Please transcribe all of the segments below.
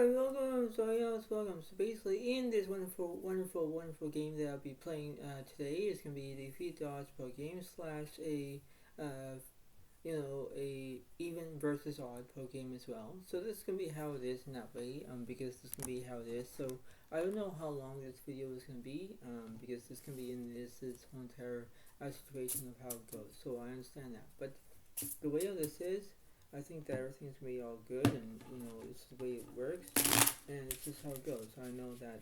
Alright, welcome, so yes, welcome. So basically, in this wonderful game that I'll be playing today is gonna be the Defeat Dodgeball game slash uh, a even versus odd pro game as well. So this is gonna be how it is in that way, because this is gonna be how it is. So I don't know how long this video is gonna be, because this can be in this whole entire situation of how it goes. So I understand that, but the way of this is, I think that everything's gonna be all good, and this is the way it works, and it's just how it goes. I know that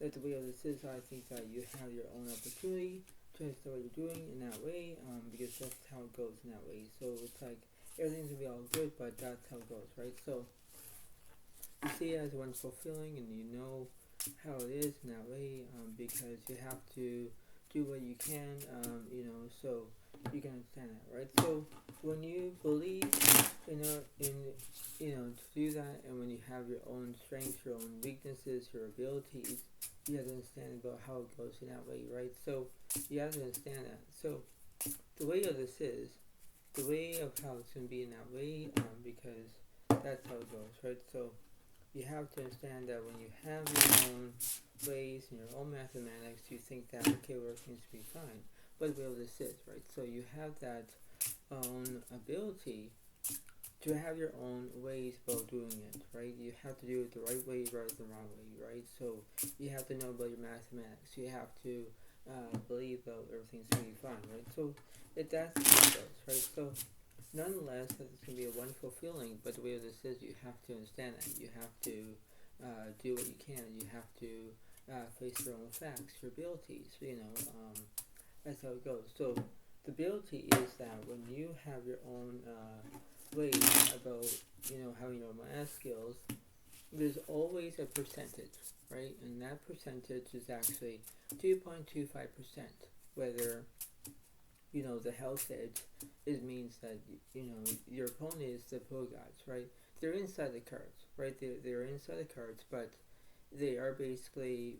that the way of this is, I think that you have your own opportunity to understand what you're doing in that way, because that's how it goes in that way. So it's like everything's gonna be all good, but that's how it goes, right? So you see it as a wonderful feeling, and you know how it is in that way, because you have to do what you can, so you can understand that, right? So when you believe in to do that, and when you have your own strengths, your own weaknesses, your abilities, you have to understand about how it goes in that way, right? So you have to understand that. So the way of this is the way of how it's going to be in that way, because that's how it goes, right? So you have to understand that when you have your own ways and your own mathematics, you think that, okay, well, everything to be fine. But the way this is, right? So you have that own ability to have your own ways about doing it, right? You have to do it the right way rather than the wrong way, right? So you have to know about your mathematics. You have to believe that everything's going to be fine, right? So that's how it goes, right? So nonetheless, it's going to be a wonderful feeling, but the way this is, you have to understand that. You have to do what you can. You have to face your own facts, your abilities, that's how it goes. So the ability is that when you have your own ways about, having your math skills, there's always a percentage, right? And that percentage is actually 2.25%, whether the health edge, it means that your opponent is the pro guys, right? They're inside the cards, right? They're inside the cards, but they are basically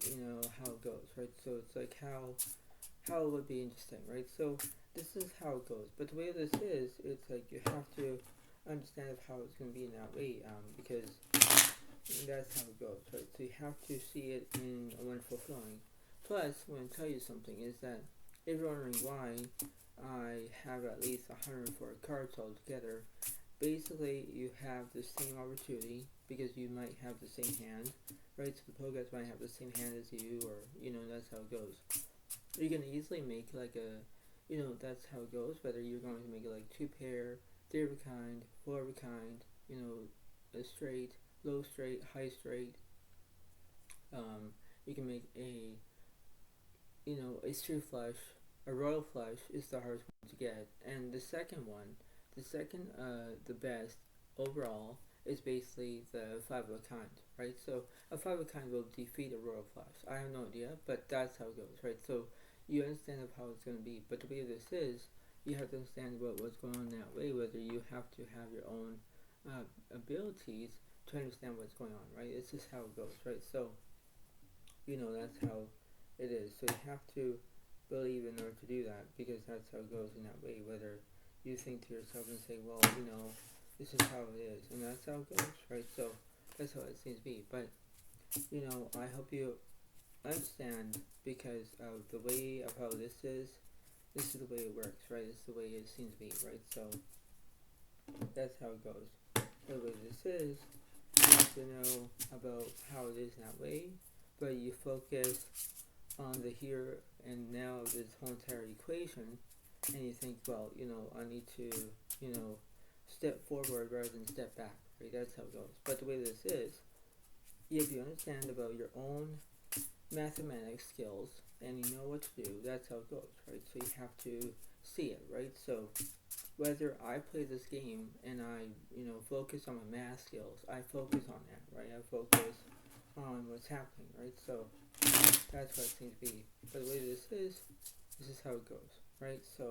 how it goes, right? So it's like how it would be interesting, right? So this is how it goes, but the way this is, it's like you have to understand how it's going to be in that way, because that's how it goes, right? So you have to see it in a wonderful feeling. Plus, I want to tell you something is that if you're wondering why I have at least 104 cards altogether, basically you have the same opportunity because you might have the same hand, right? So the pro guys might have the same hand as you, or that's how it goes. You can easily make like a, that's how it goes. Whether you're going to make it like 2 pair, 3 of a kind, 4 of a kind, a straight, low straight, high straight. You can make a straight flush. A royal flush is the hardest one to get, and the second one, the best overall is basically the 5 of a kind, right? So a 5 of a kind will defeat a royal flush. I have no idea, but that's how it goes, right? So you understand of how it's going to be, but the way this is, you have to understand about what's going on that way, whether you have to have your own abilities to understand what's going on, right? It's just how it goes, right? So that's how it is. So you have to believe in order to do that, because that's how it goes in that way. Whether you think to yourself and say, well, this is how it is, and that's how it goes, right? So that's how it seems to be. But I hope you understand, because of the way of how this is the way it works, right? This is the way it seems to be, right? So that's how it goes. The way this is, you have to know about how it is in that way, but you focus on the here and now of this whole entire equation, and you think, well, I need to, step forward rather than step back, right? That's how it goes. But the way this is, if you understand about your own mathematics skills and you know what to do, that's how it goes, right? So you have to see it, right? So whether I play this game and I, focus on my math skills, I focus on that, right? I focus on what's happening, right? So that's what it seems to be. But the way this is how it goes, right? So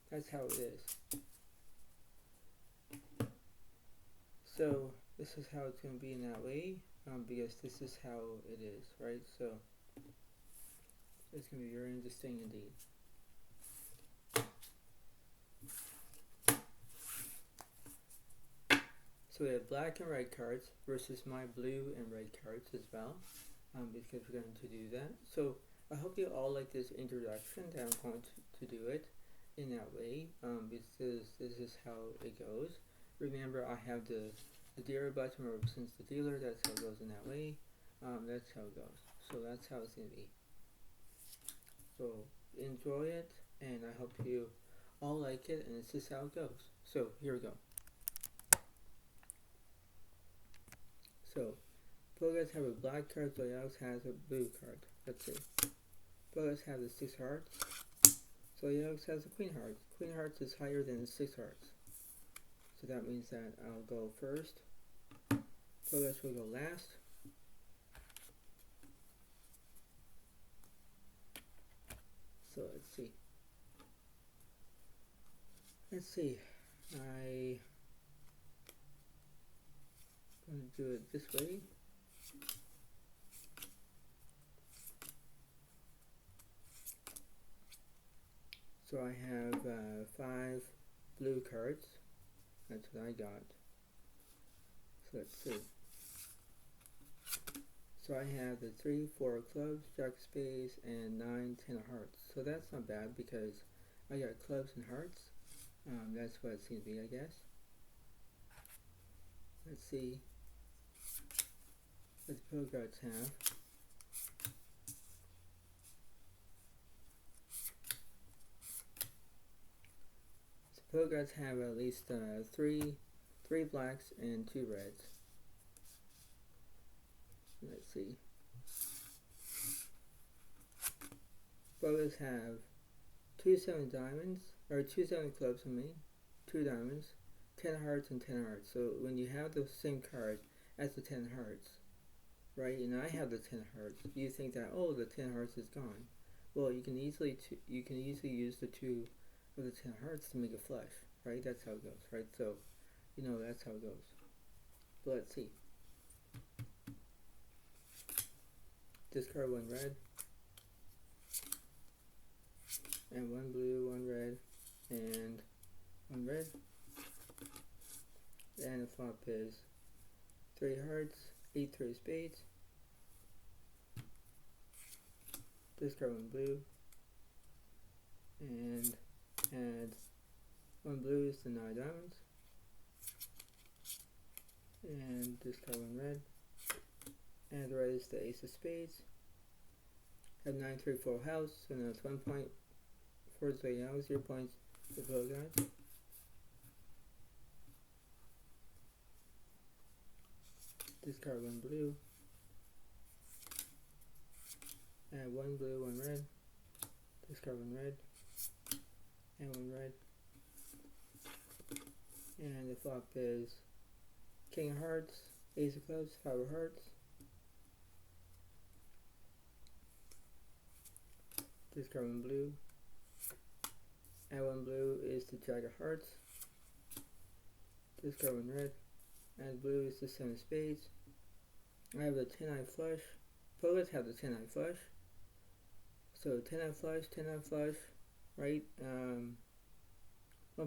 that's how it is. So this is how it's going to be in that way, because this is how it is, right? So it's going to be very interesting indeed. So we have black and red cards versus my blue and red cards as well, because we're going to do that. So I hope you all like this introduction that I'm going to do it in that way, because this is how it goes. Remember, I have the dealer button represents the dealer. That's how it goes in that way. That's how it goes. So that's how it's going to be. So enjoy it, and I hope you all like it, and it's just how it goes. So here we go. So Bogas have a black card, Zodiac has a blue card. Let's see. Bogas have the 6 hearts. Zodiac has a queen hearts. Queen hearts is higher than the 6 hearts. So that means that I'll go first. Bogas will go last. So let's see. I'm going to do it this way. So I have 5 blue cards. That's what I got. So let's see. So I have the 3, 4 clubs, jack of spades, and 9, 10 of hearts. So that's not bad because I got clubs and hearts. That's what it's going to be, I guess. Let's see what the pro cards have. So pro cards have at least 3 blacks and 2 reds. Let's see. Bogas have 2 7 diamonds, or 2 7 clubs, 2 diamonds, 10 hearts and 10 hearts. So when you have the same card as the 10 hearts, right, and I have the 10 hearts, you think that, oh, the 10 hearts is gone. Well, you can easily use the 2 of the 10 hearts to make a flush, right? That's how it goes, right? So, that's how it goes. But let's see. Discard 1 red, and 1 blue, 1 red, and 1 red. And the flop is 3 hearts, 8 3 spades. Discard 1 blue, and add 1 blue is the 9 diamonds. And discard 1 red. And the red is the ace of spades. Have 9 3 full house, so now it's 1 point for Zodiac, 0 points for Bogas. Discard 1 blue. Add 1 blue, 1 red. Discard 1 red. And 1 red. And the flop is King of Hearts, Ace of Clubs, 5 of Hearts. Discard 1 blue. Add 1 blue is the Jack of Hearts. Discard 1 red. Add blue is the 7 of spades. I have the 10-eye flush. Bogas have the 10-eye flush. So 10-eye flush, 10-eye flush, right? 1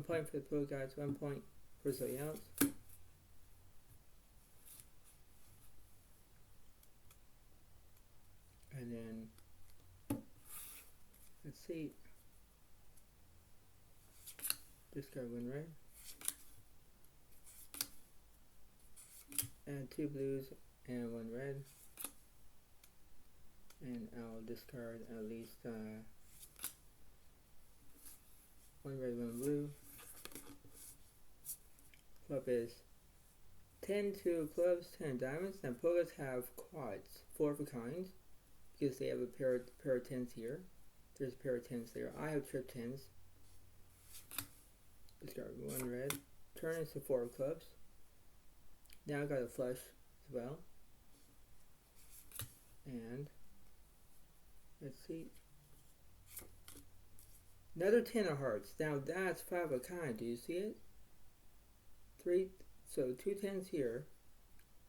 point for the pro guys, 1 point for Zodiac. And then, let's see. Discard 1 red. Add 2 blues and 1 red. And I'll discard at least 1 red, 1 blue. Flop is 10 2 clubs, 10 diamonds. Now Bogas have quads, 4 of a kind, because they have a pair of 10s here. There's a pair of 10s there. I have trip 10s. Discard 1 red. Turn is the 4 of clubs. Now I got a flush as well. And let's see. Another 10 of hearts. Now that's 5 of a kind. Do you see it? 2 10s here.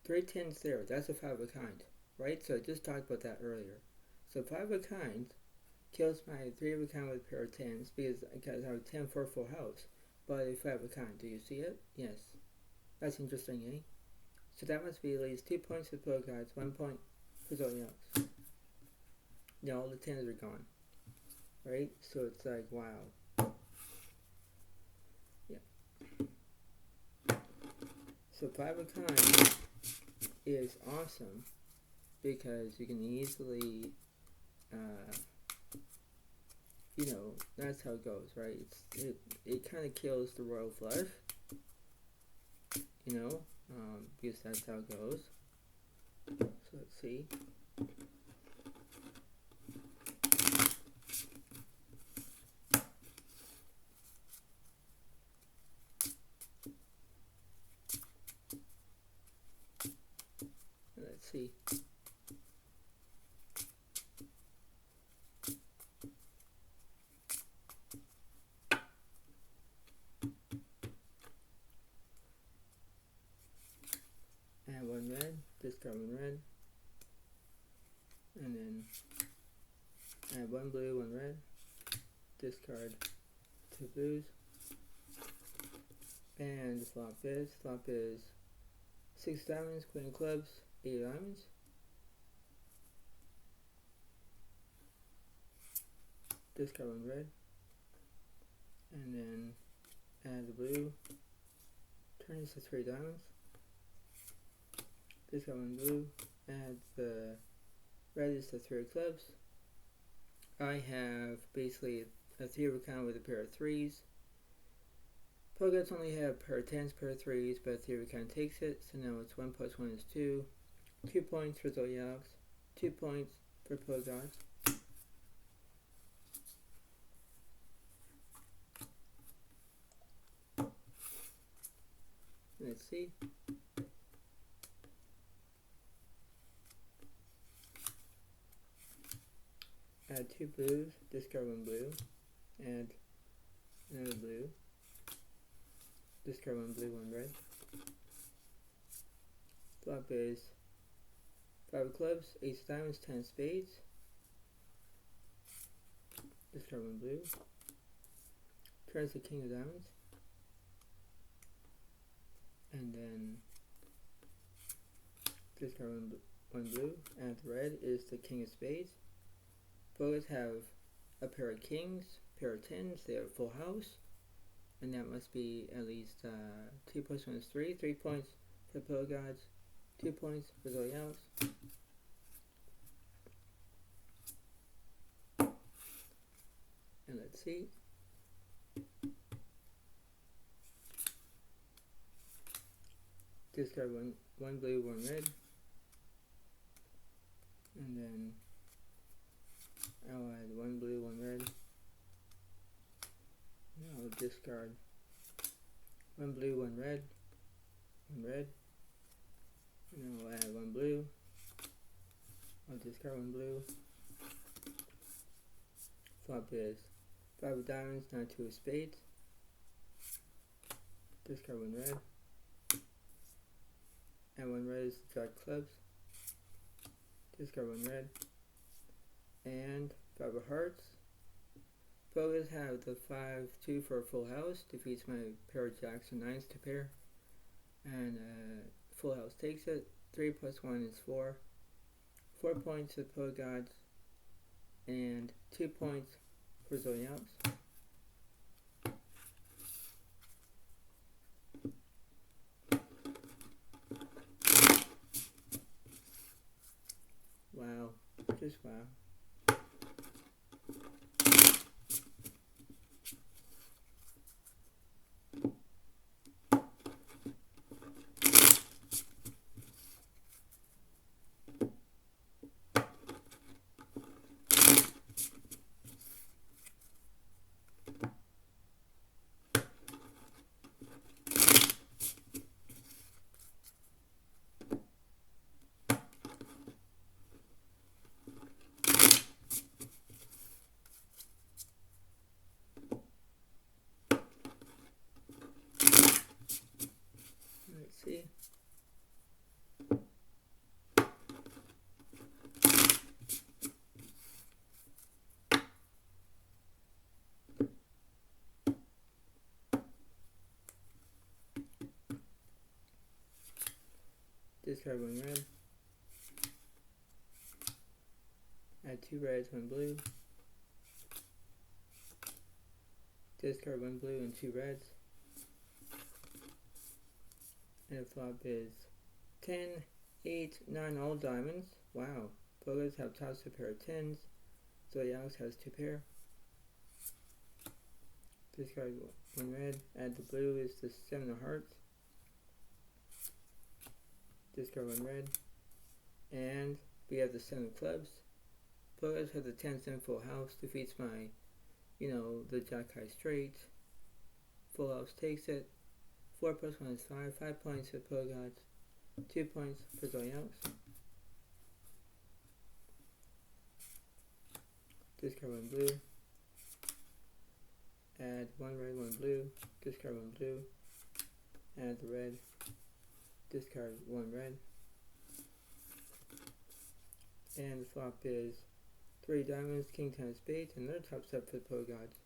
3 10s there. That's a 5 of a kind. Right? So I just talked about that earlier. So 5 of a kind kills my 3 of a kind with a pair of 10s because I have 10 for a full house. But a 5 of a kind. Do you see it? Yes. That's interesting, eh? So that must be at least 2 points for Pro Guides, 1 point for Zodiacs. Now all the 10s are gone. Right? So it's like, wow. Yeah. So 5 of Kinds is awesome because you can easily, that's how it goes, right? It kind of kills the royal flush, because that's how it goes. So let's see. Let's see. Add 1 red, discard 1 red, and then add 1 blue, 1 red, discard 2 blues, and the flop is 6 diamonds, queen of clubs, 8 diamonds, discard 1 red, and then add the blue, turn this to 3 diamonds, discard 1 blue, add the red is the 3 of clubs. I have basically a 3 of a kind with a pair of 3s. Pro Guides only have pair of 10s, pair of 3s, but 3 of a kind takes it, so now it's 1 plus 1 is 2. 2 points for Zodiacs, 2 points for Pro Guides. Let's see. Add 2 blues, discard 1 blue, add another blue, discard 1 blue, 1 red. Flop is 5 of clubs, 8 of diamonds, 10 of spades, discard 1 blue, turns the king of diamonds, and then discard 1 blue, add red is the king of spades. Both have a pair of kings, pair of 10s, they have a full house, and that must be at least 2 plus 1 is 3, 3 points for Pro Guides, 2 points for Zodiacs. And let's see. Discard 1 blue, 1 red, and then I'll add 1 blue, 1 red. Now I'll discard 1 blue, 1 red, 1 red. And I'll add 1 blue. I'll discard 1 blue. Flop is 5 of diamonds, now 2 of spades. Discard 1 red. And 1 red is the jack of clubs. Discard 1 red. And 5 of hearts. Pros have the 5-2 for a full house, defeats my pair of jacks and 9s to pair, and full house takes it. 3 plus 1 is 4. 4 points to Pro Guides, and 2 points for Zodiacs. Wow, just wow. Discard 1 red. Add 2 reds, 1 blue. Discard 1 blue and 2 reds. And the flop is 10, 8, 9, all diamonds. Wow. Pogas have tossed a pair of 10s. Zodiac has 2 pair. Discard 1 red. Add the blue is the 7 of hearts. Discard 1 red. And we have the 7 of clubs. Pogas has the 10-7 full house. Defeats my, the jack high straight. Full house takes it. 4 plus 1 is 5. 5 points for Pogas. 2 points for Zodiac. Discard 1 blue. Add 1 red, 1 blue. Discard 1 blue. Add the red. Discard 1 red. And the flop is 3 diamonds, king 10 of spades, and another top step for the Pogas.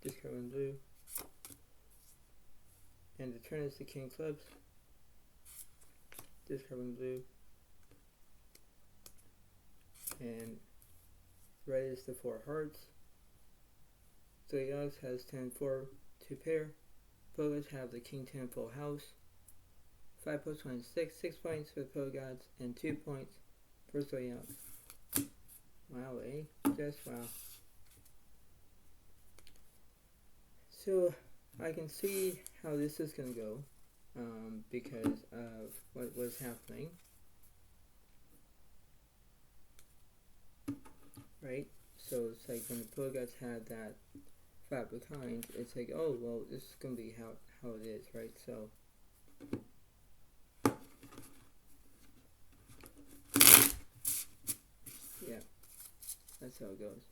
Discard 1 blue. And the turn is the king clubs. Discard 1 blue. And red is the 4 hearts. Zodiac has 10, 4, 2 pair. Pogas have the king 10 full house. 5 plus 1 is 6. 6 points for the Pogas and 2 points for Zodiac. Wow, eh? Just wow. So I can see how this is going to go because of what was happening. Right? So it's like when the Pogas had that 5 behind, it's like, oh, well, this is going to be how it is, right? So yeah, that's how it goes.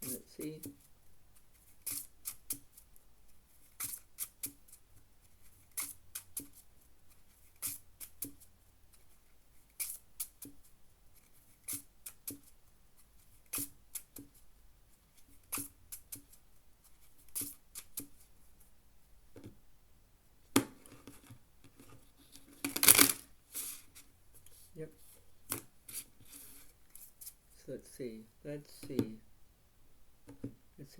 And let's see. Yep. So let's see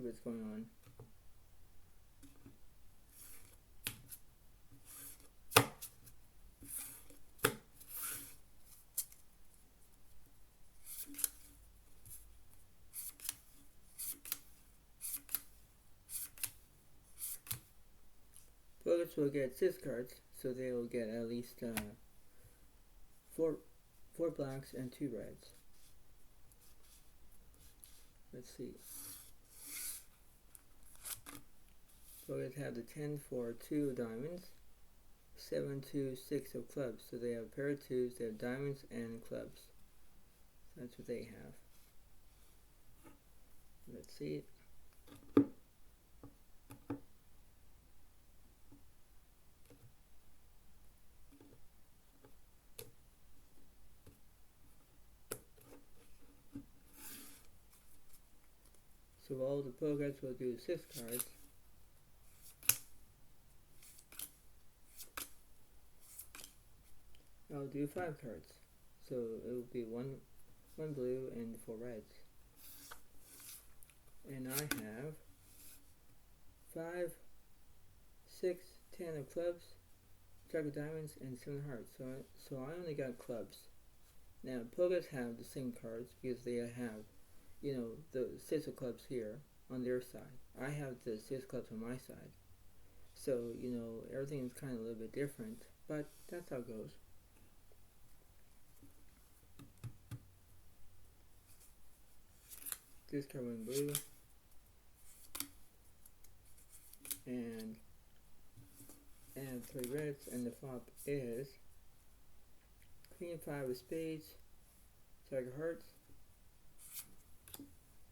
what's going on. Pogas will get 6 cards, so they will get at least 4 blacks and 2 reds. Let's see. Pogas have the 10 for 2 of diamonds, 7, 2, 6 of clubs. So they have a pair of 2s, they have diamonds and clubs. So that's what they have. Let's see. So all the Pogas will do 6 cards. I'll do 5 cards. So it will be one blue and 4 reds. And I have 5, 6, 10 of clubs, jack of diamonds, and 7 of hearts. So I only got clubs. Now Pogas have the same cards because they have, the 6 of clubs here on their side. I have the 6 clubs on my side. So, everything is kind of a little bit different, but that's how it goes. Discard 1 blue. And add 3 reds, and the flop is queen 5 of spades, jack of hearts.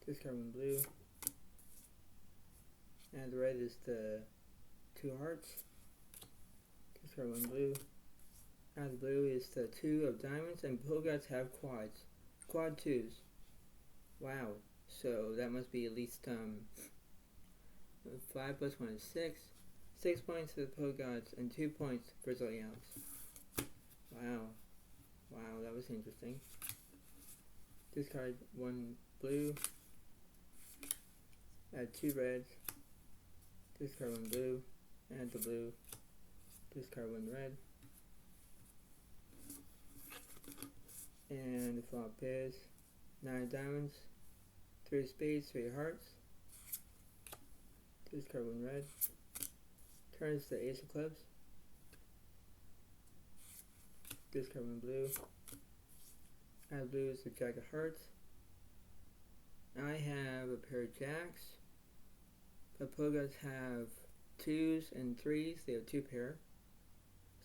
Discard 1 blue. And the red is the 2 hearts. Discard 1 blue. And the blue is the 2 of diamonds, and Pogas have quads. Quad 2s. Wow. So that must be at least 5 plus 1 is 6. 6 points for the Poe Gods and 2 points for Zodiacs. Wow. Wow, that was interesting. Discard 1 blue. Add 2 reds. Discard 1 blue. Add the blue. Discard 1 red. And the flop is 9 diamonds, 3 spades, 3 hearts. Discard 1 red. Turns the ace of clubs. Discard 1 blue. Add blue is the jack of hearts. I have a pair of jacks. The Poe Gods have 2s and 3s. They have 2 pair.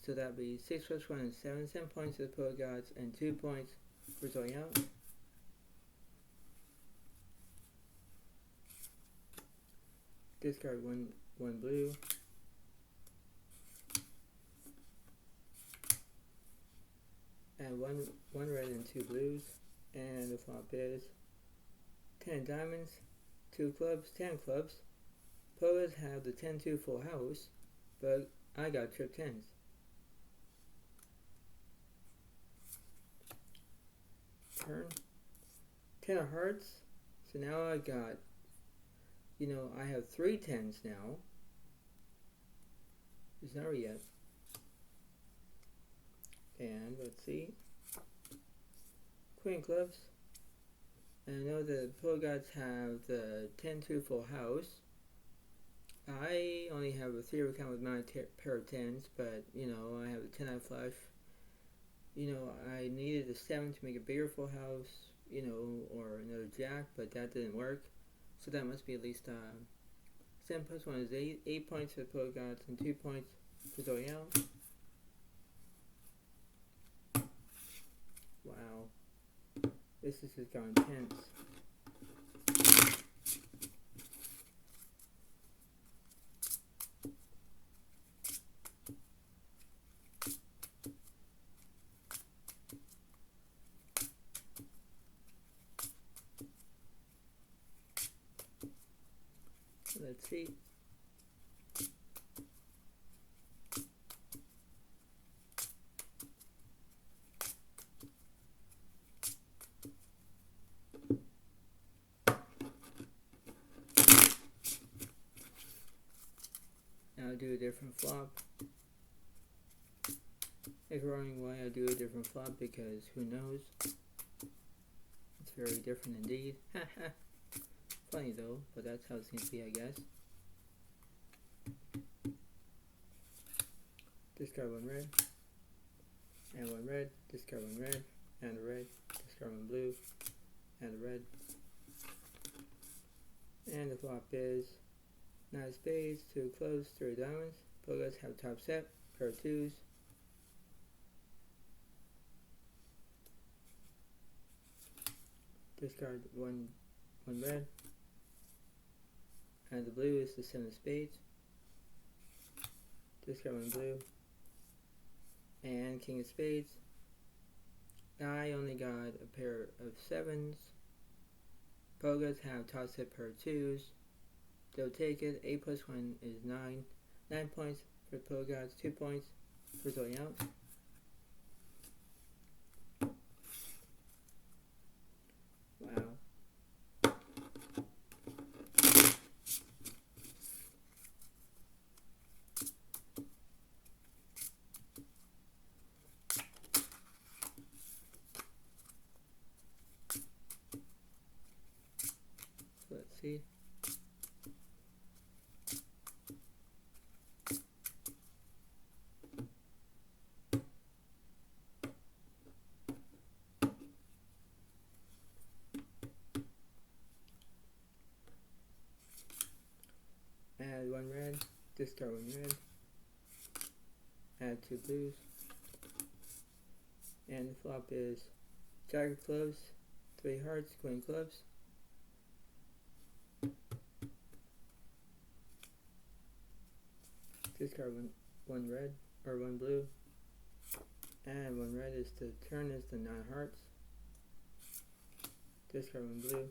So that would be 6 plus 1 is 7. 7 points to the Poe Gods and 2 points for Zodiac. Discard 1 blue. Add 1 red and 2 blues. And the flop is 10 diamonds, 2 clubs, 10 clubs. Poe Gods have the 10-2 full house, but I got trip 10s. Turn 10 of hearts. So now I got, I have 3 10s now. It's not yet. And let's see. Queen clubs. And I know the Poe Gods have the 10-2 full house. I only have a 3 account with my pair of 10s, but I have a 10-eye flush. I needed a 7 to make a bigger full house, or another jack, but that didn't work. So that must be at least 7 plus 1 is 8. 8 points for the Poe Gods and 2 points for Zodiac. Wow. This is just got intense. Let's see. Now I'll do a different flop. If you're wondering why I do a different flop, because who knows? It's very different indeed. Haha. Funny though, but that's how it seems to be, I guess. Discard 1 red, and 1 red, discard 1 red, and a red, discard 1 blue, and a red. And the flop is 9 spades, 2 clubs, 3 diamonds. Poe Gods have top set, pair of 2s. Discard 1 red. And the blue is the 7 of spades. Discard 1 blue. And king of spades. I only got a pair of 7s. Poe Gods have top set pair of 2s. They'll take it. 8 plus 1 is 9. 9 points for Poe Gods, 2 points for Zodiac. Wow. Let's see. Add 1 red, discard 1 red, add 2 blues, and the flop is jack of clubs, 3 hearts, queen clubs. Discard 1 red, or 1 blue, and 1 red is the turn is the 9 hearts. Discard 1 blue,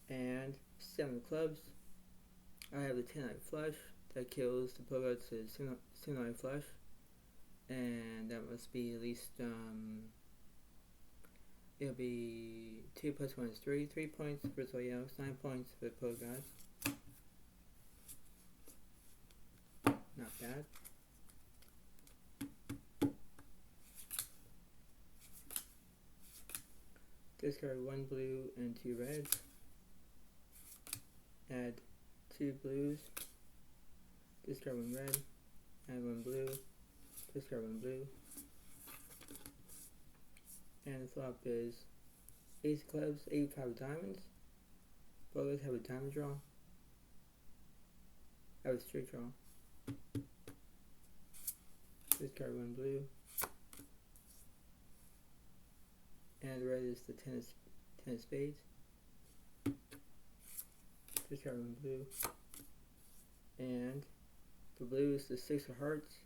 and 7 clubs. I have the 10-eye flush that kills the Pogots to 7-eye flush, and that must be at least it'll be 2 plus 1 is 3. 3 points for Zodiac, 9 points for the Pogots. Not bad. Discard 1 blue and 2 reds. Add 2 blues. Discard 1 red. Add 1 blue. Discard 1 blue. And the flop is Ace of Clubs, 8-5 diamonds. Both have a diamond draw. I have a straight draw. Discard 1 blue. And the red is the 10 of spades. Discard 1 blue. And the blue is the 6 of hearts.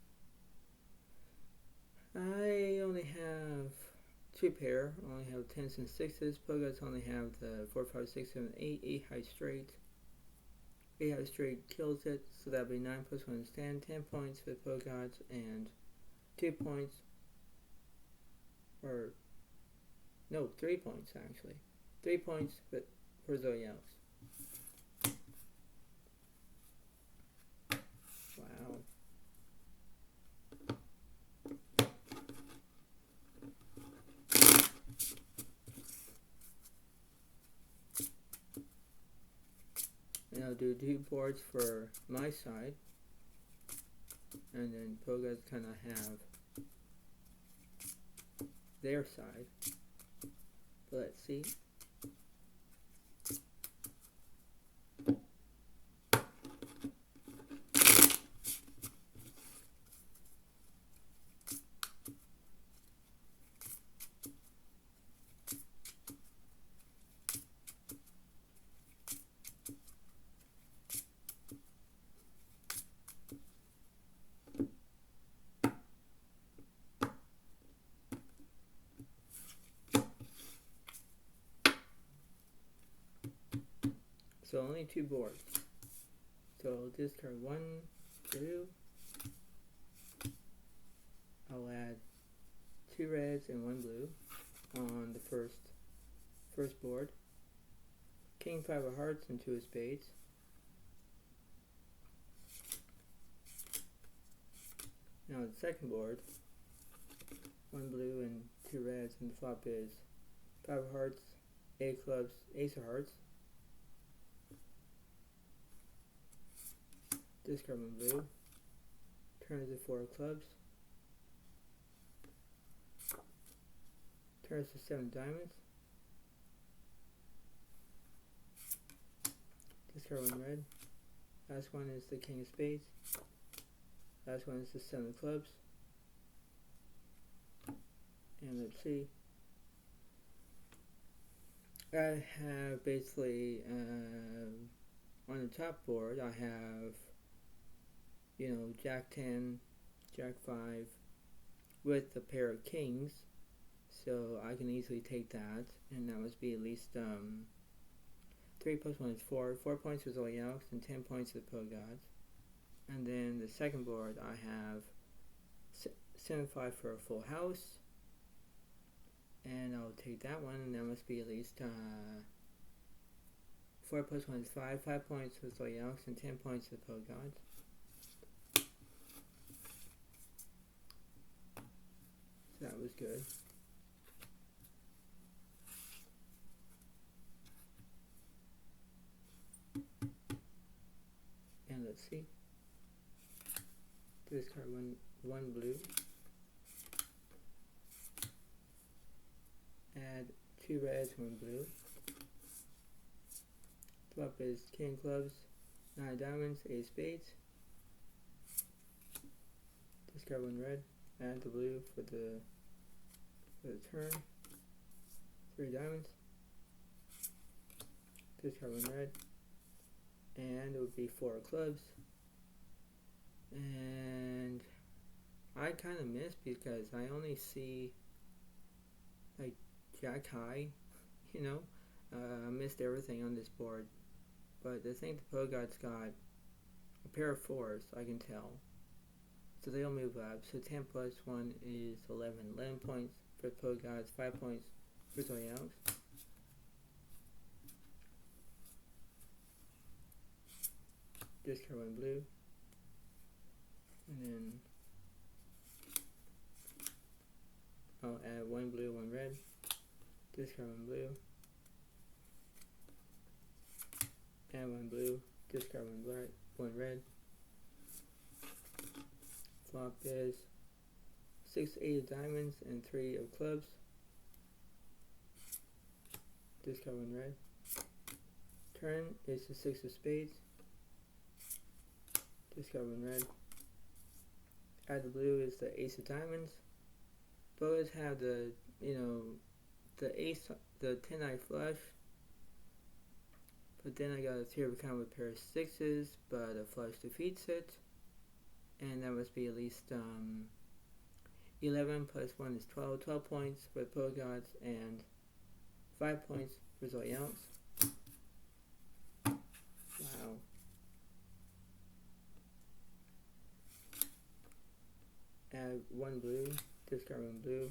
I only have 2 pair. I only have 10s and 6s. Pogots only have the 4, 5, 6, 7, 8. 8 high straight. 8 high straight kills it. So that'll be 9 plus 1 is 10. 10 points for the Pogots and 2 points. Or no, 3 points actually. 3 points for Zodiac. Wow. And I'll do 2 boards for my side. And then Pogots kind of have their side. But let's see. So only 2 boards. So I'll discard 1 blue. I'll add 2 reds and 1 blue on the first board. King 5 of hearts and 2 of spades. Now the second board, 1 blue and 2 reds, and the flop is 5 of hearts, 8 of clubs, ace of hearts. Discard 1 blue. Turns to 4 of clubs. Turns to 7 diamonds. Discard 1 red. Last one is the king of spades. Last one is the 7 of clubs. And let's see. I have basically on the top board I have, you know, Jack 10, Jack 5 with a pair of kings, so I can easily take that, and that must be at least 3 plus 1 is 4. 4 points for Zodiac and 10 points for the Pogots. And then the second board I have 7-5 for a full house, and I'll take that one, and that must be at least 4 plus 1 is 5. 5 points for Zodiac and 10 points for the Pogots. That was good. And let's see. Discard one blue. Add 2 reds, 1 blue. Flop is king clubs, 9 diamonds, 8 spades. Discard 1 red. Add the blue for the turn. 3 diamonds. Discard 1 red. And it would be 4 clubs. And I kind of missed because I only see like Jack high, you know. I missed everything on this board, but I think the Pogods got a pair of 4s, I can tell. So they'll move up. So 10 plus 1 is 11. 11 points for the Pogods, 5 points for Zodiacs. Discard 1 blue. And then I'll add 1 blue, 1 red. Discard 1 blue. Add 1 blue. Discard 1 black, 1 red. Flop is 6, 8 of diamonds and 3 of clubs. Discard 1 red. Turn is the 6 of spades. Discard 1 red. Add the blue is the ace of diamonds. Both have the, the ace, the 10-eye flush. But then I got a 3 of a kind with a pair of 6s, but a flush defeats it. And that must be at least 11 plus 1 is 12. 12 points for the Pogods and 5 points for Zodiacs. Wow. Add 1 blue, discard 1 blue.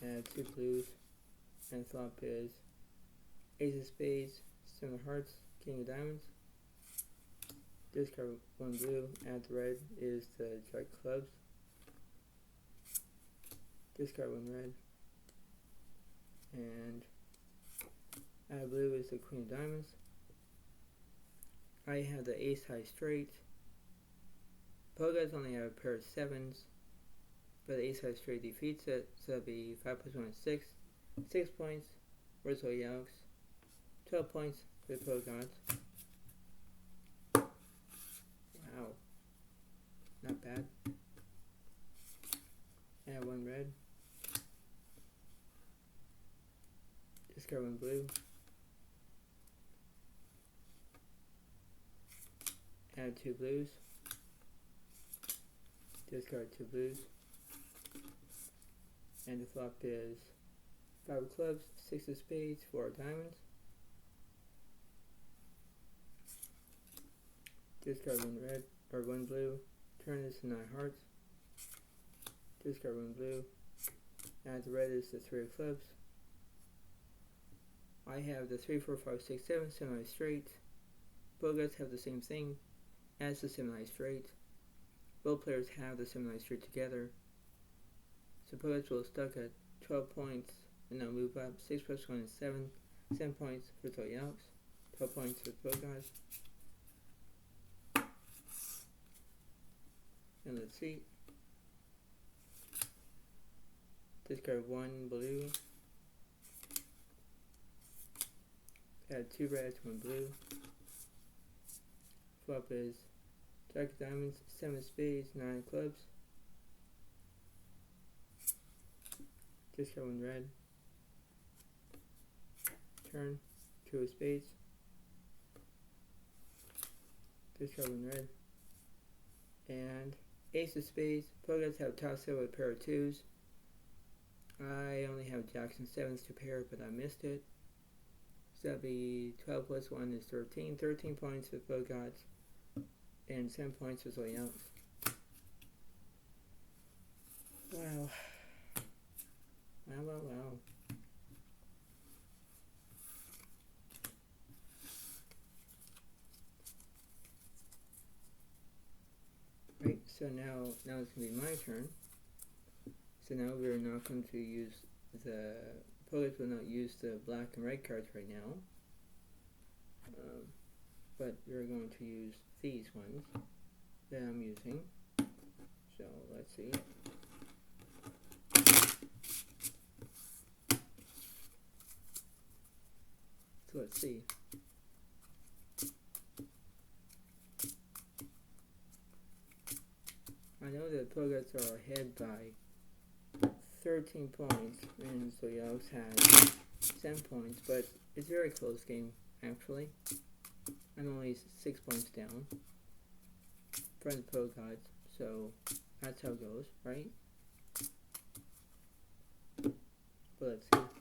Add 2 blues, and flop is ace of spades, 7 of hearts, king of diamonds. Discard 1 blue, add the red is the jack of clubs. Discard 1 red. And add blue is the queen of diamonds. I have the ace high straight. Pogods only have a pair of 7s, but the ace high straight defeats it, so that'll be 5 plus 1 is 6. 6 points for Zodiacs, 12 points for the Pogods. Wow, not bad. Add 1 red. Discard 1 blue. Add 2 blues. Discard 2 blues. And the flop is 5 of clubs, 6 of spades, 4 of diamonds. Discard 1 red, or 1 blue. Turn is the 9 hearts. Discard 1 blue. Add the red is the 3 of clubs. I have the 3, 4, 5, 6, 7 semi straight. Pogods have the same thing as the semi straight. Both players have the semi straight together. So Pogods will stuck at 12 points and now move up. 6 plus 1 is 7. 7 points for Zodiacs. 12 points for Pogods. And let's see. Discard 1 blue. Add 2 reds, 1 blue. Flop is jack of diamonds, 7 of spades, 9 of clubs. Discard 1 red. Turn, 2 of spades. Discard 1 red. And ace of spades. Pogods have tossed it with a pair of 2s. I only have jacks and 7s to pair, but I missed it. So that'd be 12 plus 1 is 13. 13 points for Pogods and 7 points for Zodiacs. Wow. Wow. Right, so now it's going to be my turn. So now we're not going to use the Pogods will not use the black and red cards right now, but we're going to use these ones that I'm using. So let's see. So let's see. I know that Pogods are ahead by 13 points, and Zodiacs has 7 points, but it's a very close game, actually. I'm only 6 points down from the Pogods, so that's how it goes, right? But let's see.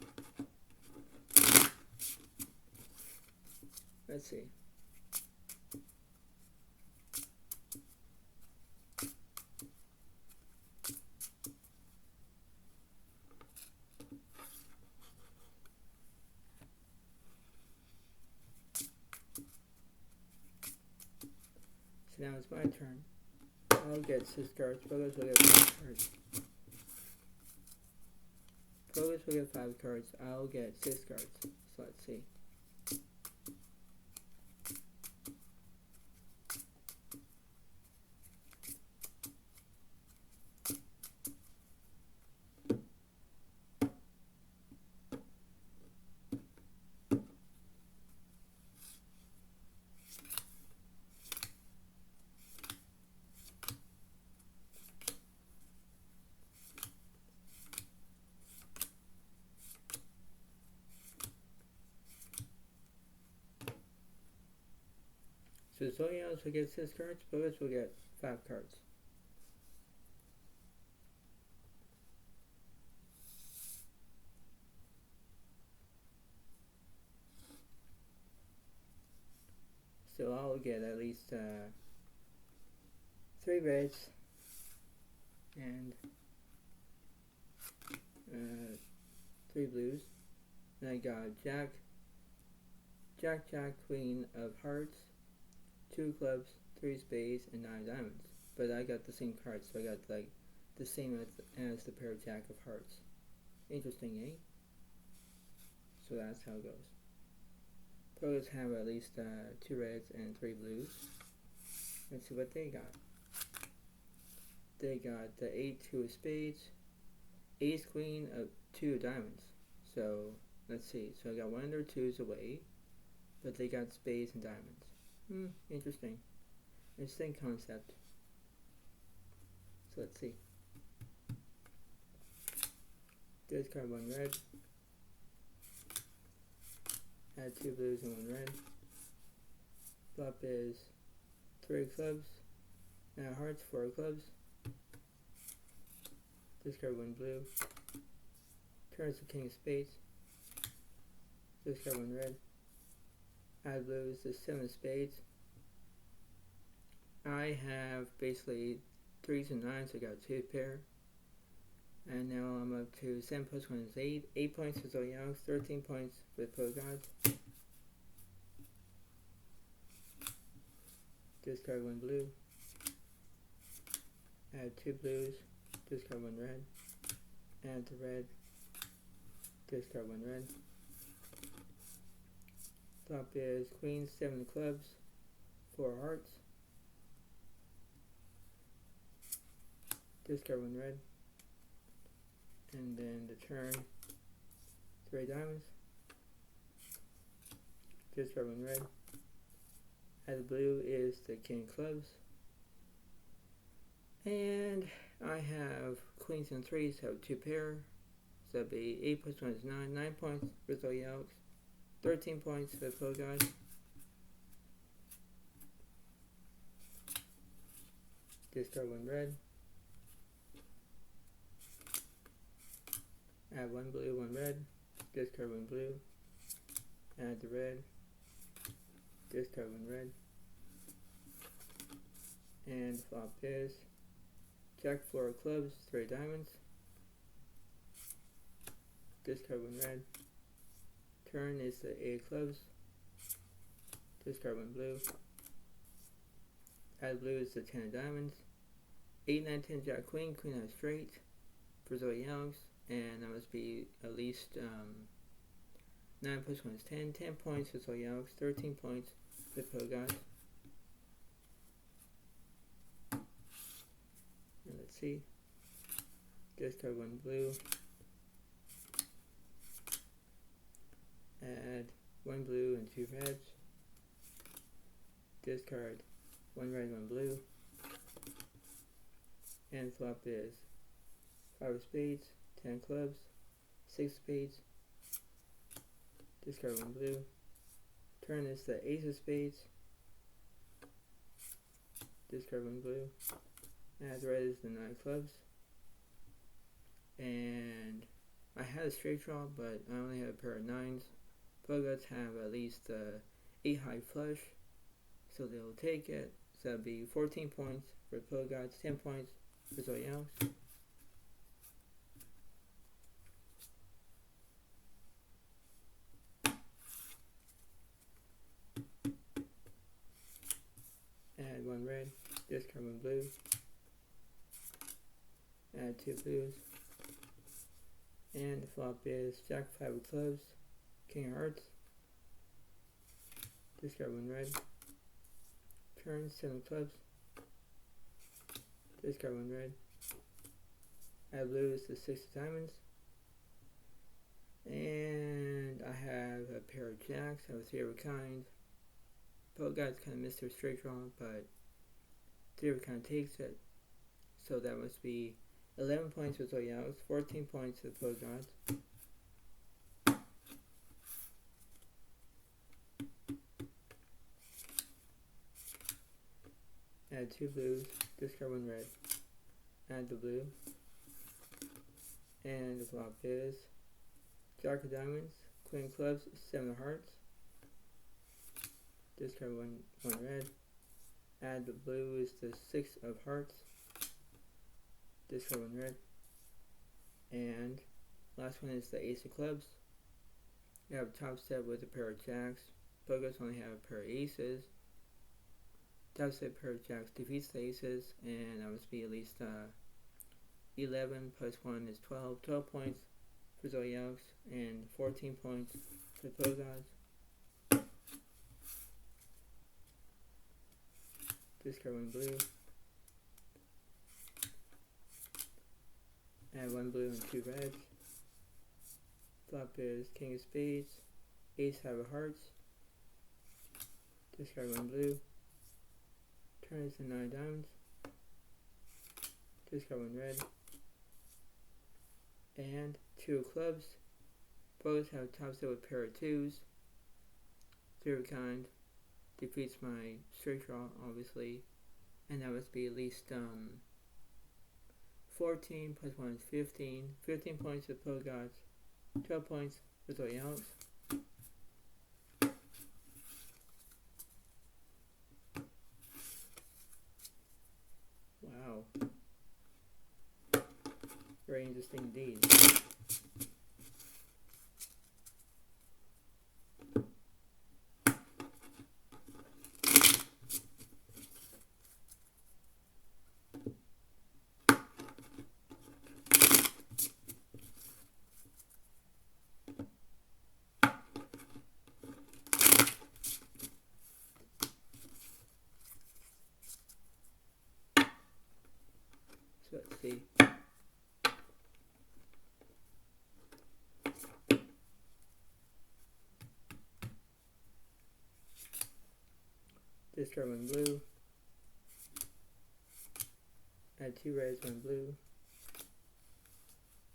let's see. So now it's my turn. I'll get 6 cards. Pros will get 5 cards. Pros will get 5 cards. I'll get 6 cards. So let's see. So Zodiac will get 6 cards, Pros will get 5 cards. So I'll get at least 3 reds and 3 blues. And I got Jack, Queen of Hearts, 2 clubs, 3 spades, and 9 diamonds. But I got the same cards, so I got like the same as the pair of Jack of Hearts. Interesting, eh? So that's how it goes. Pros have at least 2 reds and 3 blues. Let's see what they got. They got the 8, 2 of spades, ace, queen of 2 of diamonds. So let's see. So I got one of their 2s away, but they got spades and diamonds. Interesting. Interesting concept. So let's see. Discard 1 red. Add 2 blues and 1 red. Flop is 3 clubs. Now hearts, 4 clubs. Discard 1 blue. Turns the king of spades. Discard 1 red. Add blue is the 7 of spades. I have basically 3s and 9s, so I got a 2 pair. And now I'm up to 7 plus 1 is 8. 8 points for Zodiac, 13 points for the Pro Gods. Discard 1 blue. Add 2 blues. Discard 1 red. Add the red. Discard 1 red. Top is queen, 7 clubs, 4 hearts. Discard 1 red. And then the turn, 3 diamonds. Discard 1 red. Add the blue is the king of clubs. And I have queens and 3s, have 2 pair. So that'd be 8 plus 1 is 9. 9 points for Zodiac. 13 points for the Pro Guys. Discard 1 red. Add 1 blue, 1 red. Discard 1 blue. Add the red. Discard 1 red. And flop is Jack, 4 of clubs, 3 diamonds. Discard 1 red. Turn is the 8 of clubs. Discard 1 blue. Add blue is the 10 of diamonds. 8, 9, 10, Jack, Queen. Queen out straight for Zodiac. And that must be at least 9 plus 1 is 10. 10 points for Zodiac. 13 points for the Pro Guys. And let's see. Discard 1 blue. Add 1 blue and 2 reds. Discard 1 red, 1 blue. And flop is 5 of spades, 10 clubs, 6 spades. Discard 1 blue. Turn is the ace of spades. Discard 1 blue. Add red is the 9 clubs. And I had a straight draw, but I only have a pair of 9s. Pro Guys have at least 8 high flush, so they'll take it. So that'll be 14 points for the Pro Gods, 10 points for Zodiac. Add 1 red, discard 1 blue, add 2 blues, and the flop is Jack 5 of clubs, King of hearts, discard 1 red, turn 7 of clubs, discard 1 red, add blue is the 6 of diamonds, and I have a pair of jacks, I have a 3 of a kind. Pro Gods kind of missed their straight draw, but 3 of a kind takes it, so that must be 11 points for Zodiac, 14 points for the Pro Gods. Add 2 blues, discard 1 red, add the blue, and the flop is Jack of diamonds, Queen of clubs, 7 of hearts, discard 1 red, add the blue is the 6 of hearts, discard 1 red, and last one is the ace of clubs. You have a top step with a pair of jacks. Pro Gods only have a pair of aces. Top step pair of jacks defeats the aces, and that must be at least 11 plus 1 is 12. 12 points for Zodiac and 14 points for Pro Gods. Discard 1 blue. Add 1 blue and 2 reds. Flop is King of spades, Ace 5 of hearts. Discard 1 blue. Turn is the 9 of diamonds. Discard 1 red. And 2 of clubs. Both have top set with pair of 2s. 3 of a kind. Defeats my straight draw, obviously. And that must be at least 14 plus 1 is 15. 15 points for Pro Gods. 12 points for Zodiac. Wow. Very interesting indeed. So let's see. Discard 1 blue. Add 2 reds, 1 blue.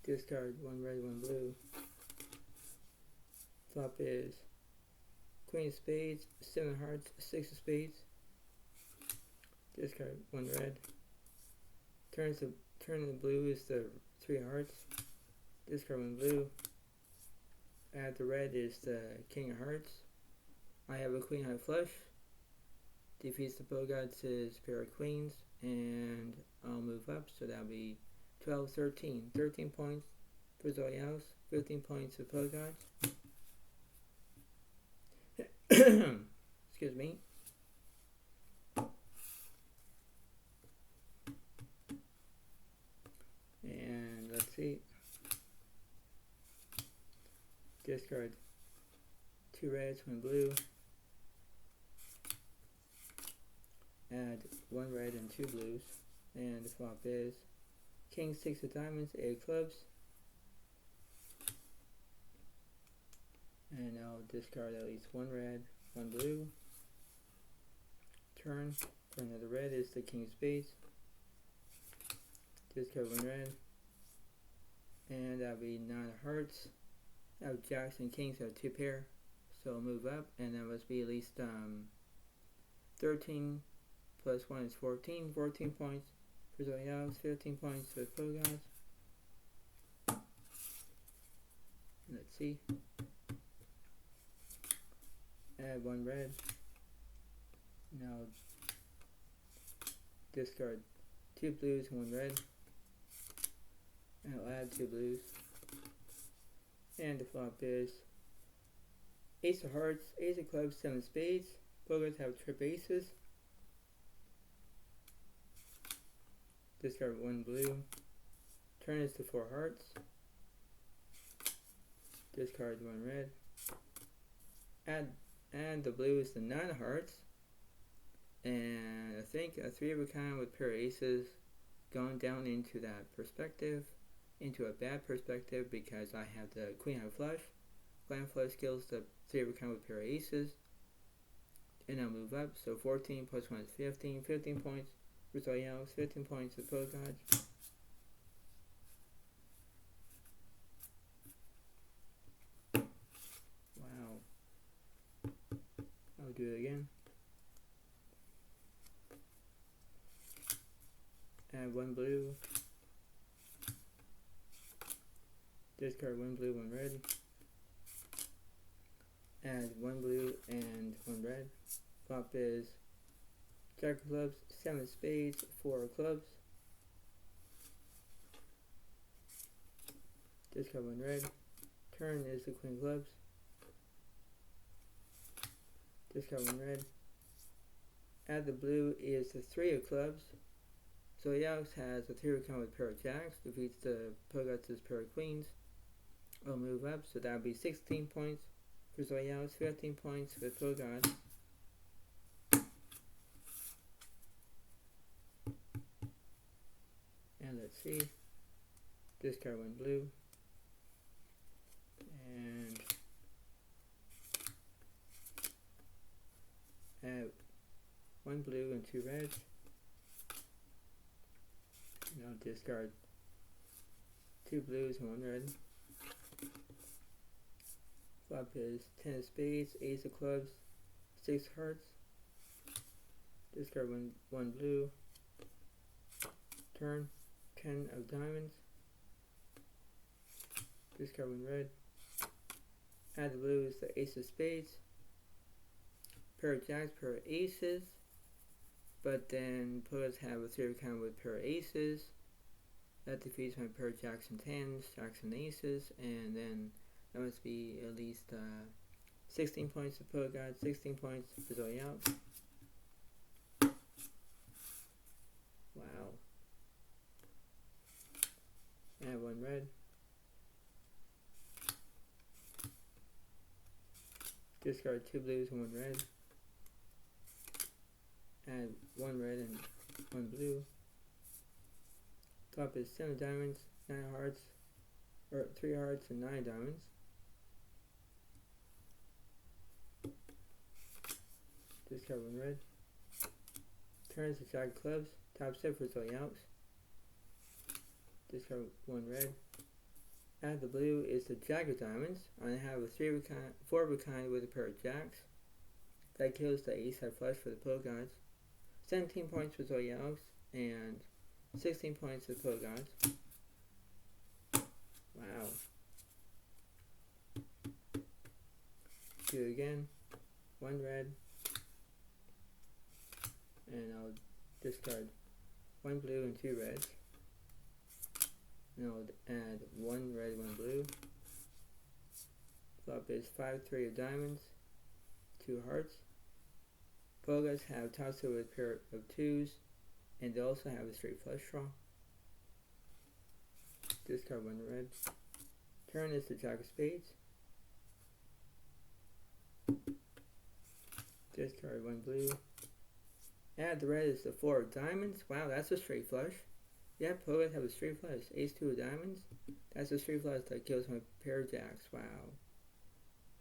Discard 1 red, 1 blue. Flop is Queen of spades, 7 of hearts, 6 of spades. Discard 1 red. Turn the blue is the 3 of hearts. Discard 1 blue. Add the red is the King of hearts. I have a Queen high flush. Defeats the Pro Gods' pair of queens, and I'll move up, so that'll be 12, 13. 13 points for Zodiac, 15 points for Pro Gods. Excuse me. And let's see. Discard 2 reds, 1 blue. Add 1 red and 2 blues. And the flop is King 6 of diamonds, 8 of clubs. And I'll discard at least 1 red, 1 blue. Turn. For another red is the King of spades. Discard 1 red. And that'll be 9 of hearts. I have jacks and kings, I have 2 pair. So I'll move up, and that must be at least 13 plus 1 is 14. 14 points for Zodiac, 15 points for Pro Gods. Let's see. Add one red. Now discard two blues and one red. And I'll add two blues. And the flop is ace of hearts, ace of clubs, seven spades. Pokers have trip aces. Discard one blue. Turn is to four hearts. Discard one red. Add the blue is the nine of hearts. And I think a three of a kind with pair of aces going down into that perspective, into a bad perspective because I have the queen high flush. Queen high flush kills the three of a kind with pair of aces. And I'll move up, so 14 plus 1 is 15. 15 points for Zodiac, 15 points for Zodiac. Wow. I'll do it again. Add one blue. Discard one blue, one red. Add one blue and one red. Flop is jack of clubs, seven spades, four of clubs. Discard one red. Turn is the queen of clubs. Discard one red. Add the blue is the three of clubs. Zodiac has a three of kind with pair of jacks. Defeats the Pogots' pair of queens. I'll move up, so that would be 16 points for Zodiac, 15 points for Pogots. And let's see. Discard one blue. And add one blue and two reds. And I'll discard two blues and one red. Flop is 10 of spades, ace of clubs, 6 hearts. Discard one blue. Turn 10 of diamonds. Discard one red. Add the blue is the ace of spades. Pair of jacks, pair of aces. But then players have a three of kind with pair of aces. That defeats my pair of jacks and tens, jacks and aces, and then that must be at least 16 points for Pogots, 16 points for Zodiac. Wow. Add one red. Discard two blues and one red. Add one red and one blue. Top is 7 diamonds, 9 hearts, or 3 hearts and 9 diamonds. Discard one red. Turns the jack of clubs. Top set for Zodiac. Discard one red. Add the blue is the jack of diamonds. I have a 4 of a kind with a pair of jacks. That kills the ace high flush for the Pogots. 17 points for Zodiac and 16 points for Pogots. Wow. Do it again. One red. And I'll discard one blue and 2 reds. And I'll add one red, one blue. Flop is 5, 3 of diamonds, 2 hearts. Pogots have tossed with a pair of 2s, and they also have a straight flush draw. Discard one red. Turn is the jack of spades. Discard one blue. Add the red is the 4 of diamonds. Wow, that's a straight flush. Yeah, Pogots have a straight flush. Ace 2 of diamonds. That's a straight flush that kills my pair of jacks. Wow.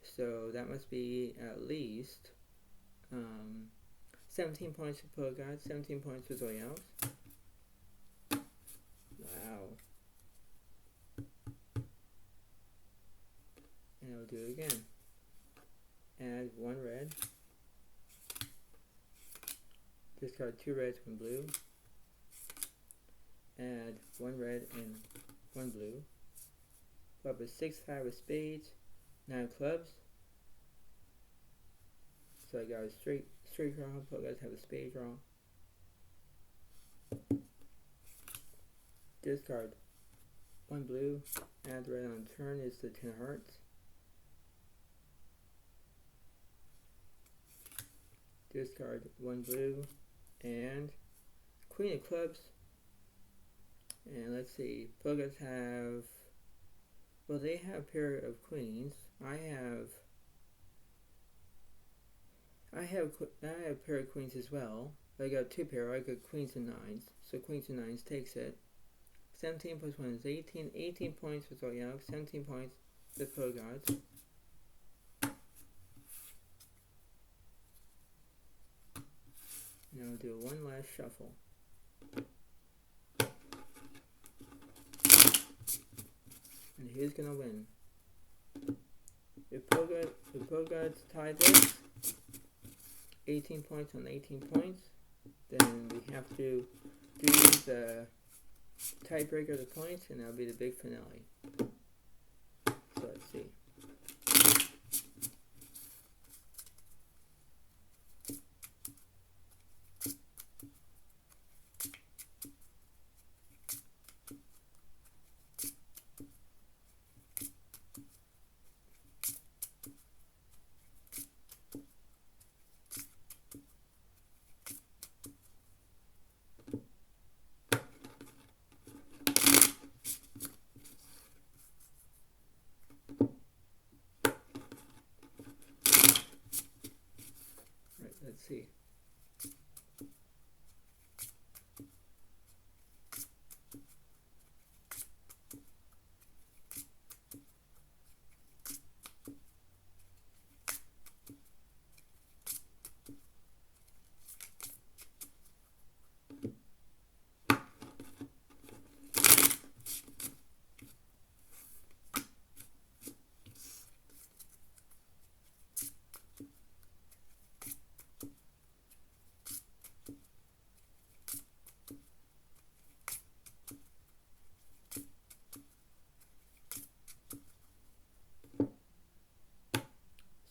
So that must be at least 17 points for Pogots, 17 points for Zodiac. Wow. And I'll do it again. Add one red. Discard 2 reds, 1 blue. Add one red and one blue. Flop is 6, 5 of spades, 9 clubs. So I got a straight draw. Poker guys have a spade draw. Discard 1 blue. Add red on turn is the 10 of hearts. Discard 1 blue and queen of clubs. And let's see, poker guys have, well, they have a pair of queens. I have a pair of queens as well. I got 2 pair. I got queens and nines. So queens and nines takes it. 17 plus 1 is 18. 18 points for Zodiac. 17 points for Pro Gods. Now I'll do one last shuffle. And who's gonna win? If Pro Gods tie this, 18 points on 18 points, then we have to do the tiebreaker of the points, and that'll be the big finale. So let's see.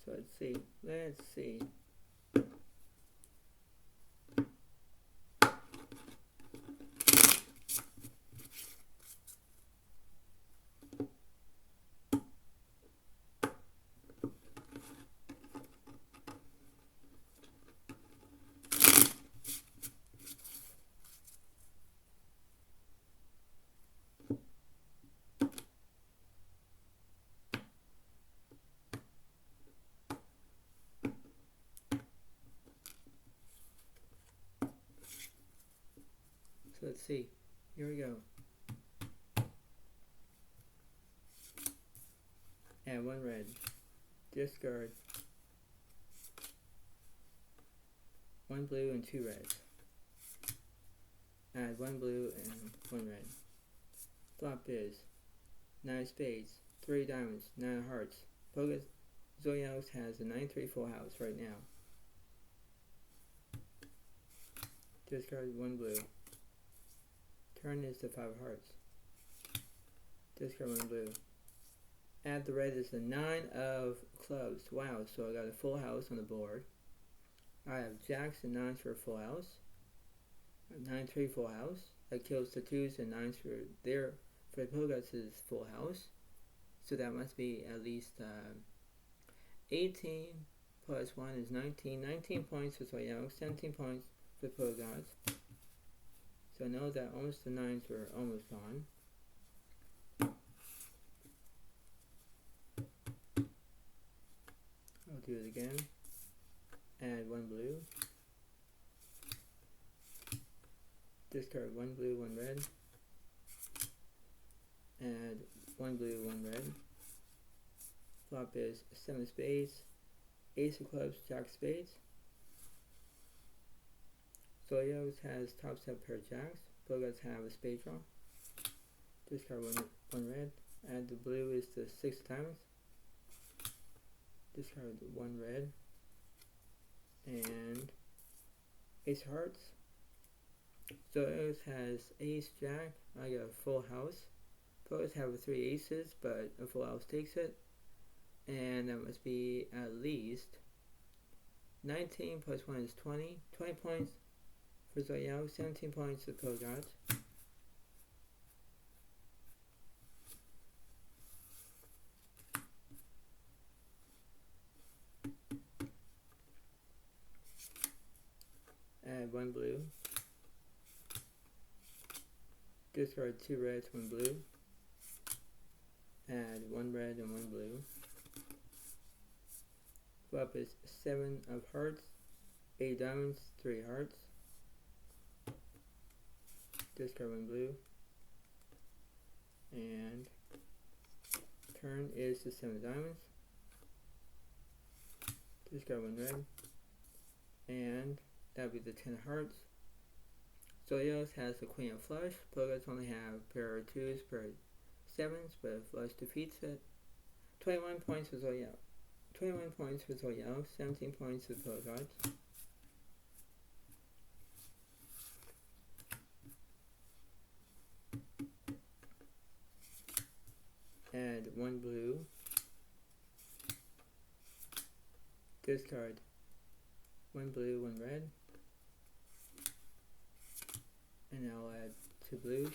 Let's see. Let's see. Let's see. Here we go. Add 1 red. Discard 1 blue and 2 reds. Add 1 blue and 1 red. Flop is 9 spades, 3 diamonds, 9 hearts. Poker Zodiac has a 9-3 full house right now. Discard 1 blue. Turn is the 5 of hearts. Discard 1 blue. Add the red is the 9 of clubs. Wow, so I got a full house on the board. I have jacks and 9s for a full house. 9-3 full house. That kills the 2s and 9s for the Poguts' full house. So that must be at least 18 plus 1 is 19. 19 points for Zodiac, 17 points for Poguts. So I know that almost the 9s were almost gone. I'll do it again. Add 1 blue. Discard 1 blue, 1 red. Add 1 blue, 1 red. Flop is 7 of spades, ace of clubs, jack of spades. Zodiac has top set pair of jacks. Poguts have a spade draw. Discard 1 red. Add the blue is the 6 of diamonds. Discard 1 red. And ace of hearts. Zodiac has ace, jack. I got a full house. Poguts have 3 aces, but a full house takes it. And that must be at least 19 plus 1 is 20. 20 points for Zodiac, 17 points for Pogots. Add 1 blue. Discard 2 reds, 1 blue. Add 1 red and 1 blue. Flop is 7 of hearts, 8 diamonds, 3 hearts. Discard 1 blue. And turn is the 7 of diamonds. Discard 1 red. And that would be the 10 of hearts. Zodiac has the Queen of Flush. Pogots only have pair of 2s, pair of 7s, but Flush defeats it. 21 points for Zodiac. 21 points for Zodiac, 17 points for Pogots. Add 1 blue. Discard 1 blue, 1 red. And I'll add 2 blues.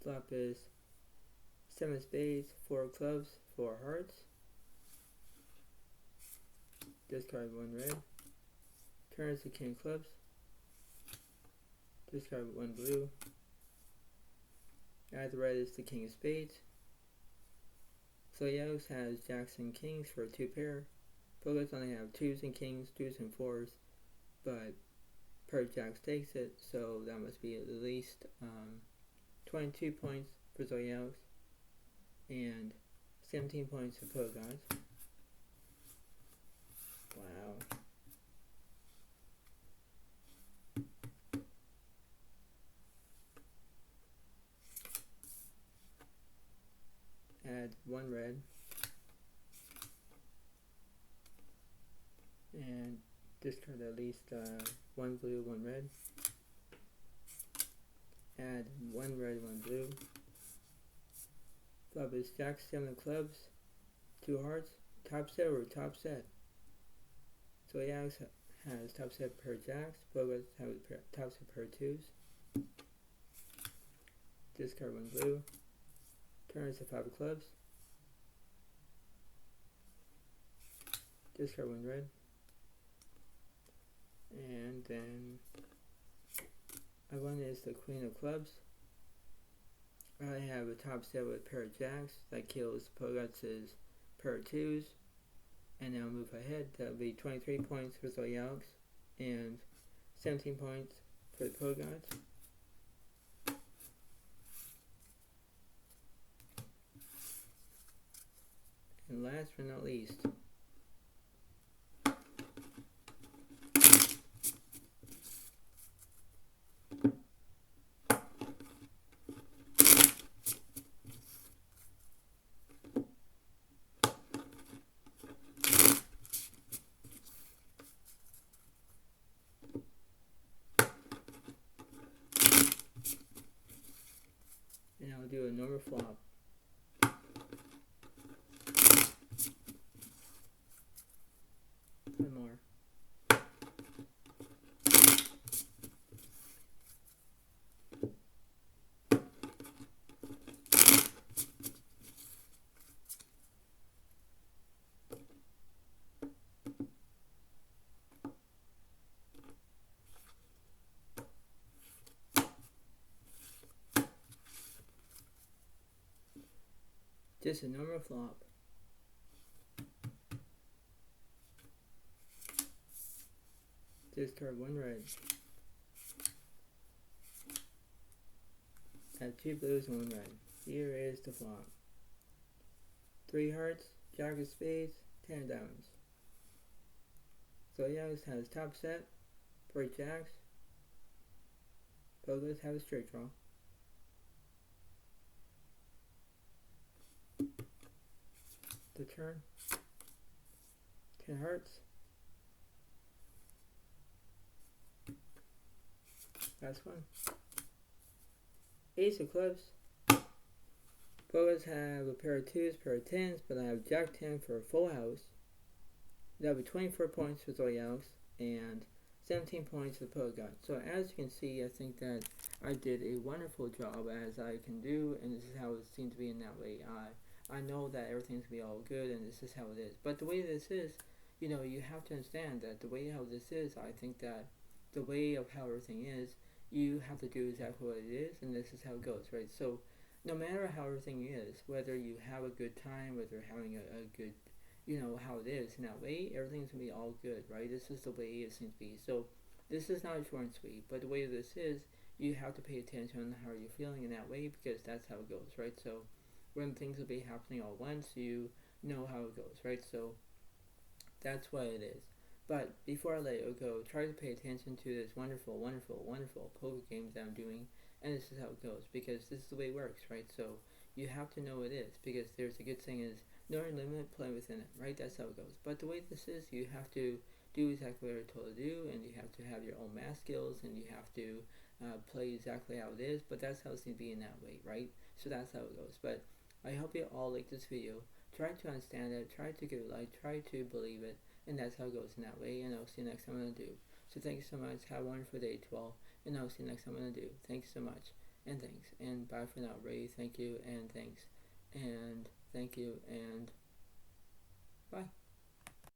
Flop is 7 of spades, 4 of clubs, 4 hearts. Discard 1 red. Turn is the king of clubs. Discard 1 blue. Add the red is the king of spades. Zodiac has jacks and kings for a 2 pair. Pogots only have 2s and kings, 2s and 4s, but pair of jacks takes it, so that must be at least 22 points for Zodiac and 17 points for Pogots. Wow. Add 1 red and discard at least 1 blue, 1 red. Add 1 red, 1 blue. Flop is jack, 7 of clubs, 2 hearts. Top set or top set? Zodiac has top set pair of jacks. Pogots have top set pair of 2s. Discard 1 blue. Turn is the 5 of clubs. Discard 1 red. And then one is the Queen of Clubs. I have a top set with a pair of jacks that kills Pogots' pair of 2s. And now move ahead. That would be 23 points for Zodiac and 17 points for the Pogots. And last but not least, and I'll do a normal flop. One more. Just a normal flop. Discard 1 red. Add 2 blues and 1 red. Here is the flop. 3 hearts, jack of spades, 10 diamonds. Zodiac has top set, 4 jacks. Pogots have a straight draw. The turn. 10 hearts. Last one. Ace of clubs. Pogots have a pair of 2s, pair of 10s, but I have jack 10 for a full house. That would be 24 points for Zodiac and 17 points for Polygon. So as you can see, I think that I did a wonderful job as I can do, and this is how it seems to be in that way. I know that everything's gonna be all good, and this is how it is. But the way this is, you have to understand that the way how this is, I think that the way of how everything is, you have to do exactly what it is, and this is how it goes, right? So no matter how everything is, whether you have a good time, whether you're having a good, how it is in that way, everything's gonna be all good, right? This is the way it seems to be. So this is not short and sweet, but the way this is, you have to pay attention on how you're feeling in that way, because that's how it goes, right? So when things will be happening all at once, you know how it goes, right? So that's what it is. But before I let you go, try to pay attention to this wonderful, wonderful, wonderful poker game that I'm doing, and this is how it goes, because this is the way it works, right? So you have to know what it is, because there's a good saying is, know your limit, play within it, right? That's how it goes. But the way this is, you have to do exactly what you're told to do, and you have to have your own math skills, and you have to play exactly how it is, but that's how it's going to be in that way, right? So that's how it goes. But I hope you all like this video. Try to understand it, try to give it a like, try to believe it, and that's how it goes in that way, and I'll see you next time I'm going to do. So thank you so much, have a wonderful day to all, and I'll see you next time I'm going to do. Thanks so much, and thanks, and bye for now. Ray, thank you, and thanks, and thank you, and bye.